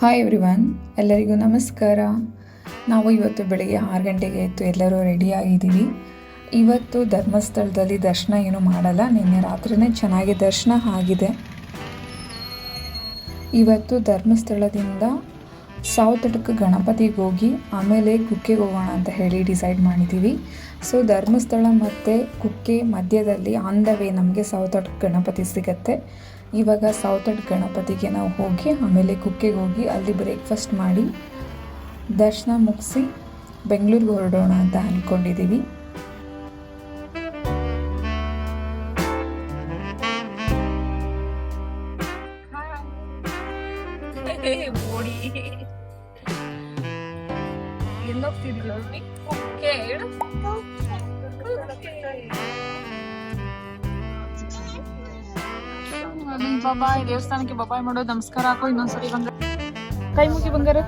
Hi everyone, ಎಲ್ಲರಿಗೂ ನಮಸ್ಕಾರ. ನಾವು ಇವತ್ತು ಬೆಳಗ್ಗೆ 6 ಗಂಟೆಗೆ ಎದ್ದು ಎಲ್ಲರೂ ರೆಡಿಯಾಗಿದ್ದೀವಿ. ಇವತ್ತು ಧರ್ಮಸ್ಥಳದಲ್ಲಿ ದರ್ಶನ ಏನೂ ಮಾಡಲ್ಲ, ನಿನ್ನೆ ರಾತ್ರಿನೇ ಚೆನ್ನಾಗಿ ದರ್ಶನ ಆಗಿದೆ. ಇವತ್ತು ಧರ್ಮಸ್ಥಳದಿಂದ ಸೌಥದಕ ಗಣಪತಿಗೆ ಹೋಗಿ ಆಮೇಲೆ ಕುಕ್ಕೆಗೆ ಹೋಗೋಣ ಅಂತ ಹೇಳಿ ಡಿಸೈಡ್ ಮಾಡಿದ್ದೀವಿ. ಸೊ ಧರ್ಮಸ್ಥಳ ಮತ್ತು ಕುಕ್ಕೆ ಮಧ್ಯದಲ್ಲಿ ಆನ್ ದ ವೇ ನಮಗೆ ಸೌಥದಕ ಗಣಪತಿ ಸಿಗುತ್ತೆ. ಇವಾಗ ಸೌಥದಕ ಗಣಪತಿಗೆ ನಾವು ಹೋಗಿ ಆಮೇಲೆ ಕುಕ್ಕೆಗೆ ಹೋಗಿ ಅಲ್ಲಿ ಬ್ರೇಕ್ಫಾಸ್ಟ್ ಮಾಡಿ ದರ್ಶನ ಮುಗಿಸಿ ಬೆಂಗಳೂರಿಗೆ ಹೊರಡೋಣ ಅಂತ ಅಂದ್ಕೊಂಡಿದ್ದೀವಿ. ಬಾಬಾಯ್ ದೇವಸ್ಥಾನಕ್ಕೆ ಬಾಬಾಯ್ ಮಾಡೋದು. ನಮಸ್ಕಾರ ಹಾಕೋ ಇನ್ನೊಂದ್ಸರಿ ಬಂಗಾರ, ಕೈ ಮುಗಿ ಬಂಗಾರ.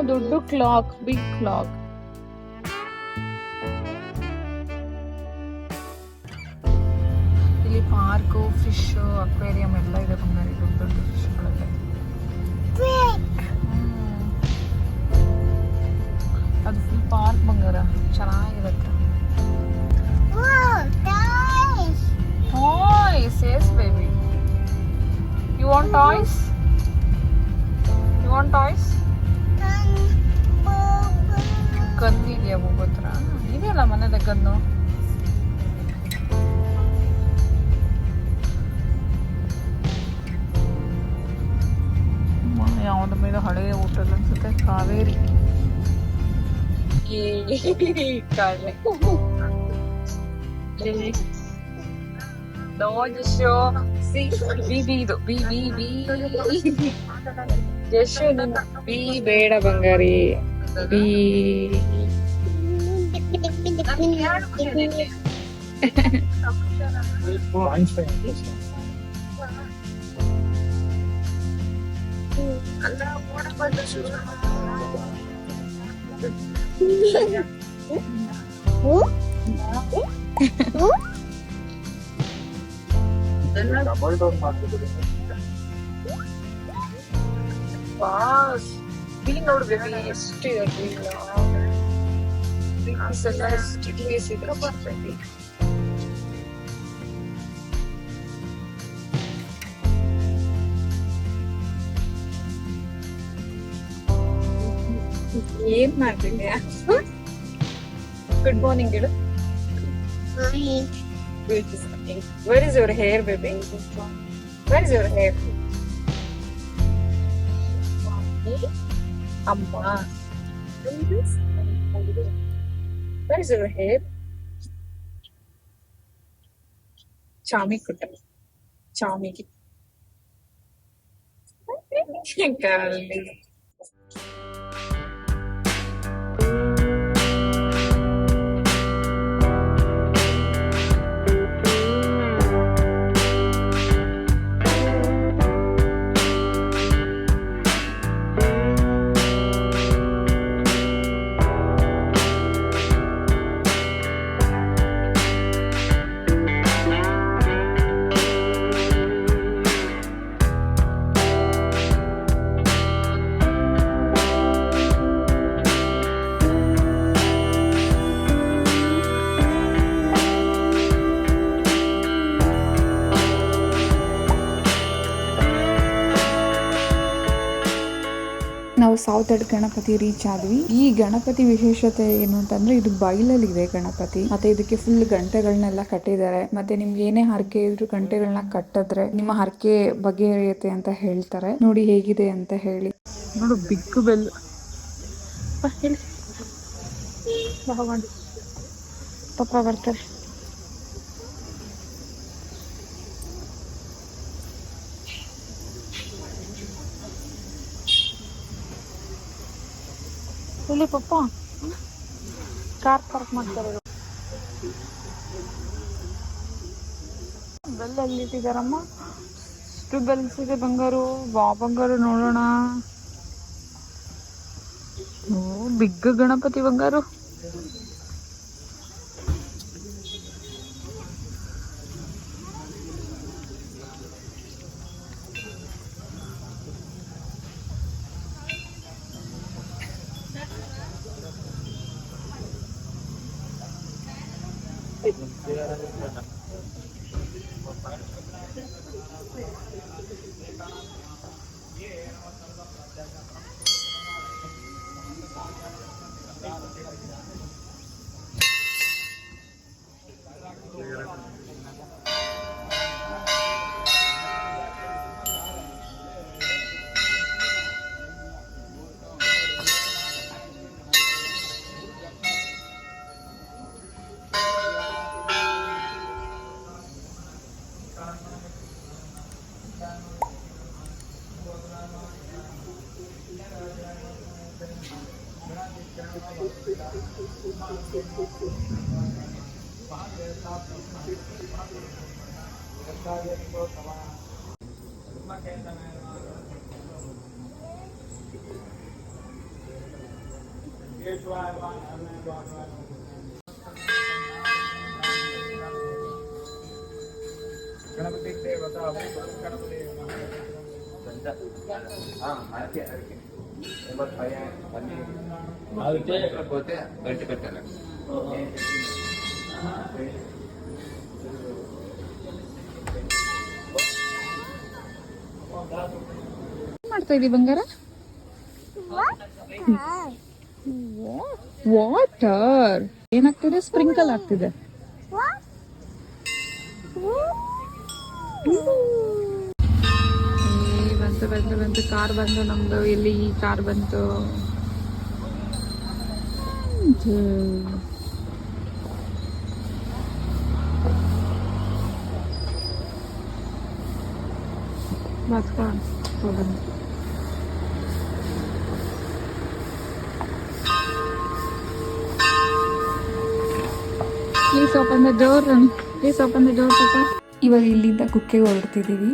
ದೊಡ್ಡ ಕ್ಲಾಕ್, ಬಿಗ್ ಕ್ಲಾಕ್. ಇಲ್ಲಿ ಪಾರ್ಕು, ಫಿಶ್, ಅಕ್ವೇರಿಯಂ ಎಲ್ಲ ಇದೆ ಬಂಗಾರ. ದೊಡ್ಡ ದೊಡ್ಡ ಫಿಶ್ಗಳೆಲ್ಲ. ಅದು ಫುಲ್ ಪಾರ್ಕ್ ಬಂಗಾರ, ಚೆನ್ನಾಗಿರುತ್ತೆ. Toys, yes baby. You want toys? You want toys? Gun ಇದೆಯಾ ಹೋಗೋ ಹತ್ರ? ಇದೆಯಲ್ಲ ಮನೇಲಿ ಗನ್ನು. ಯಾವ್ದು ಮೇಲೆ ಹಳೆಯ ಹೋಟೆಲ್ ಅನ್ಸುತ್ತೆ, Kaveri. No, just show. See, BB ಇದು BB. Just show ನೀನು B ಬೇಡ ಬಂಗಾರಿ. B. ಬಾಸ್ ಇಲ್ಲಿ ನೋಡು ಬೇಬಿ, ಎಷ್ಟು ಇರಲಿಲ್ಲ. ಏನ್ ಮಾಡ್ತಿದ್ಯಾ? ಗುಡ್ ಮಾರ್ನಿಂಗ್ ಹೇಳು. Where is your hair, baby? Where is your hair? Amma. Where is your hair? Chami kutta. Chami ki. Girly. ನಾವು ಸೌಥದಕ ಗಣಪತಿ ರೀಚ್ ಆದ್ವಿ. ಈ ಗಣಪತಿ ವಿಶೇಷತೆ ಏನು ಅಂತಂದ್ರೆ ಇದು ಬಯಲಲ್ಲಿದೆ ಗಣಪತಿ. ಮತ್ತೆ ಇದಕ್ಕೆ ಫುಲ್ ಗಂಟೆಗಳನ್ನೆಲ್ಲ ಕಟ್ಟಿದ್ದಾರೆ. ಮತ್ತೆ ನಿಮ್ಗೆ ಏನೇ ಹರಕೆ ಇದ್ರು ಗಂಟೆಗಳನ್ನ ಕಟ್ಟಿದ್ರೆ ನಿಮ್ಮ ಹರಕೆ ಬಗೆಹರಿಯುತ್ತೆ ಅಂತ ಹೇಳ್ತಾರೆ. ನೋಡಿ ಹೇಗಿದೆ ಅಂತ ಹೇಳಿ. ನೋಡು ಬಿಗ್ ಬೆಲ್. ಹೇಳಿ ಪಾಪ ಬರ್ತಾರೆ. ಇಲ್ಲಿ ಪಪ್ಪ ಕಾರ್ ಪಾರ್ಕ್ ಮಾಡ್ತಾರೆ. ಬೆಲ್ ಎಲ್ಲಿಟ್ಟಿದಾರಮ್ಮ? ಎಷ್ಟು ಬೆಲ್ಸ್ ಇದೆ ಬಂಗಾರು. ಬಾ ಬಂಗಾರು ನೋಡೋಣ. ಓ ಬಿಗ್ ಗಣಪತಿ ಬಂಗಾರು. ಗಣಪತಿ ದೇವತಾ ಗಣಪತಿ పోతే గంట పెట్టాలి ಮಾಡ್ತಾ ಇದೀವಿ ಬಂಗಾರ ವಾಟರ್ ಏನಾಗ್ತಿದೆ ಸ್ಪ್ರಿಂಕಲ್ ಆಗ್ತಿದೆ ಬಂತು ಬಂತು ಬಂತು ಕಾರ್ ಬಂತು ನಮ್ದು ಇಲ್ಲಿ ಈ ಕಾರ್ ಬಂತು ಬಂತು Please open the door. Please open the door, Papa. ಇವಾಗ ಇಲ್ಲಿಂದ ಕುಕ್ಕೆಗೆ ಹೊರಡ್ತಿದ್ದೀವಿ.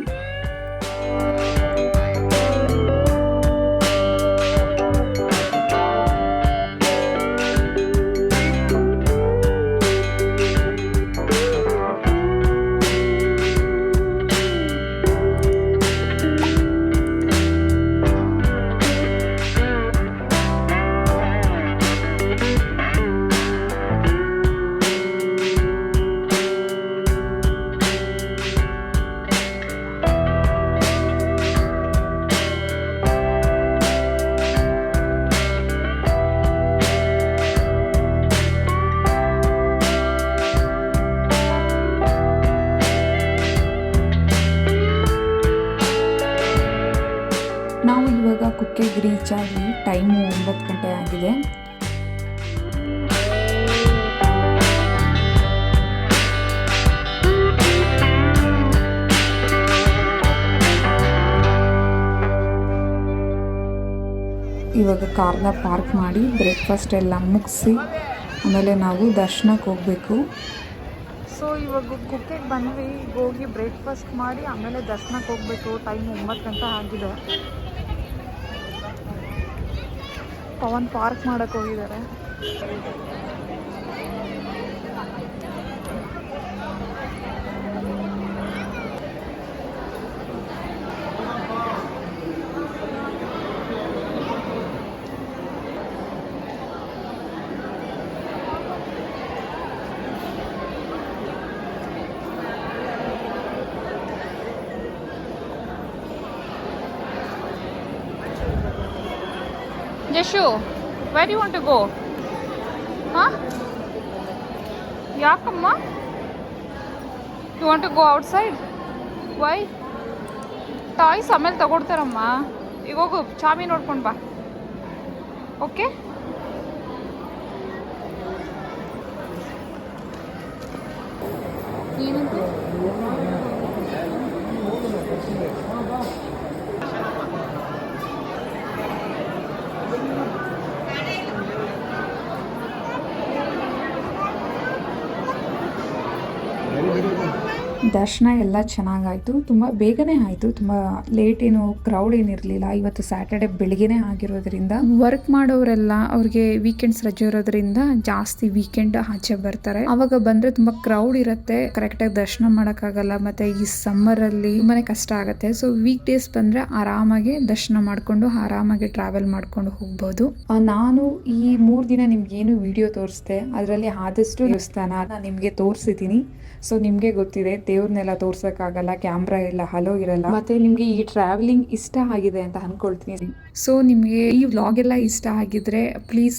ನಾವು ಇವಾಗ ಕುಕ್ಕೆಗೆ ರೀಚ್ ಆಗಿ ಟೈಮು 9 ಗಂಟೆ ಆಗಿದೆ. ಇವಾಗ ಕಾರ್ನ ಪಾರ್ಕ್ ಮಾಡಿ ಬ್ರೇಕ್ಫಾಸ್ಟ್ ಎಲ್ಲ ಮುಗಿಸಿ ಆಮೇಲೆ ನಾವು ದರ್ಶನಕ್ಕೆ ಹೋಗಬೇಕು. ಸೊ ಇವಾಗ ಕುಕ್ಕೆಗೆ ಬಂದ್ವಿ, ಹೋಗಿ ಬ್ರೇಕ್ಫಾಸ್ಟ್ ಮಾಡಿ ಆಮೇಲೆ ದರ್ಶನಕ್ಕೆ ಹೋಗಬೇಕು. ಟೈಮ್ 9 ಗಂಟೆ ಆಗಿದೆ. ಪವನ್ ಪಾರ್ಕ್ ಮಾಡಕ್ಕೆ ಹೋಗಿದ್ದಾರೆ. Jashu, where do you want to go? Huh? Yakamma? You want to go outside? Why? Toys ಆಮೇಲೆ ತಗೊಡ್ತಾರಮ್ಮ. ಈಗ ಹೋಗು, ಚಾವಿ ನೋಡ್ಕೊಂಡು ಬಾ. ಓಕೆ? ಏನಂತೆ? ದರ್ಶನ ಎಲ್ಲ ಚೆನ್ನಾಗಾಯಿತು. ತುಂಬ ಬೇಗನೆ ಆಯಿತು. ತುಂಬ ಲೇಟ್ ಏನು ಕ್ರೌಡ್ ಏನಿರಲಿಲ್ಲ. ಇವತ್ತು ಸ್ಯಾಟರ್ಡೆ ಬೆಳಿಗ್ಗೆನೇ ಆಗಿರೋದ್ರಿಂದ ವರ್ಕ್ ಮಾಡೋರೆಲ್ಲ ಅವ್ರಿಗೆ ವೀಕೆಂಡ್ಸ್ ರಜೆ ಇರೋದ್ರಿಂದ ಜಾಸ್ತಿ ವೀಕೆಂಡ್ ಆಚೆ ಬರ್ತಾರೆ. ಅವಾಗ ಬಂದರೆ ತುಂಬ ಕ್ರೌಡ್ ಇರುತ್ತೆ, ಕರೆಕ್ಟಾಗಿ ದರ್ಶನ ಮಾಡೋಕ್ಕಾಗಲ್ಲ. ಮತ್ತು ಈ ಸಮ್ಮರಲ್ಲಿ ತುಂಬಾ ಕಷ್ಟ ಆಗುತ್ತೆ. ಸೊ ವೀಕ್ ಡೇಸ್ ಬಂದರೆ ಆರಾಮಾಗಿ ದರ್ಶನ ಮಾಡಿಕೊಂಡು ಆರಾಮಾಗಿ ಟ್ರಾವೆಲ್ ಮಾಡ್ಕೊಂಡು ಹೋಗ್ಬೋದು. ನಾನು ಈ 3 ದಿನ ನಿಮ್ಗೇನು ವಿಡಿಯೋ ತೋರಿಸ್ದೆ ಅದರಲ್ಲಿ ಆದಷ್ಟು ದೇವಸ್ಥಾನ ನಿಮಗೆ ತೋರಿಸಿದ್ದೀನಿ. ಸೊ ನಿಮಗೆ ಗೊತ್ತಿದೆ, ದೇವ್ರನ್ನೆಲ್ಲ ತೋರ್ಸೋಕ್ಕಾಗಲ್ಲ, ಕ್ಯಾಮ್ರಾ ಎಲ್ಲ ಹಲೋ ಇರಲ್ಲ. ಮತ್ತೆ ನಿಮಗೆ ಈ ಟ್ರಾವೆಲಿಂಗ್ ಇಷ್ಟ ಆಗಿದೆ ಅಂತ ಅಂದ್ಕೊಳ್ತೀನಿ. ಸೊ ನಿಮಗೆ ಈ ವ್ಲಾಗ್ ಎಲ್ಲ ಇಷ್ಟ ಆಗಿದ್ರೆ ಪ್ಲೀಸ್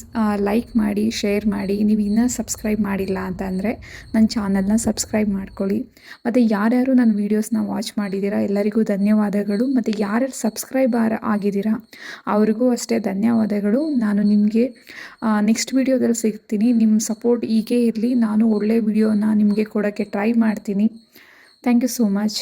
ಲೈಕ್ ಮಾಡಿ, ಶೇರ್ ಮಾಡಿ. ನೀವು ಇನ್ನೂ ಸಬ್ಸ್ಕ್ರೈಬ್ ಮಾಡಿಲ್ಲ ಅಂತ ಅಂದರೆ ನನ್ನ ಚಾನಲ್ನ ಸಬ್ಸ್ಕ್ರೈಬ್ ಮಾಡ್ಕೊಳ್ಳಿ. ಮತ್ತು ಯಾರ್ಯಾರು ನನ್ನ ವೀಡಿಯೋಸ್ನ ವಾಚ್ ಮಾಡಿದ್ದೀರಾ ಎಲ್ಲರಿಗೂ ಧನ್ಯವಾದಗಳು. ಮತ್ತು ಯಾರ್ಯಾರು ಸಬ್ಸ್ಕ್ರೈಬರ್ ಆಗಿದ್ದೀರಾ ಅವ್ರಿಗೂ ಅಷ್ಟೇ ಧನ್ಯವಾದಗಳು. ನಾನು ನಿಮಗೆ ನೆಕ್ಸ್ಟ್ ವೀಡಿಯೋದಲ್ಲಿ ಸಿಗ್ತೀನಿ. ನಿಮ್ಮ ಸಪೋರ್ಟ್ ಹೀಗೇ ಇರಲಿ. ನಾನು ಒಳ್ಳೆ ವಿಡಿಯೋನ ನಿಮಗೆ ಕೊಡೋಕ್ಕೆ ಟ್ರೈ ಮಾಡ್ತೀನಿ. Thank you so much.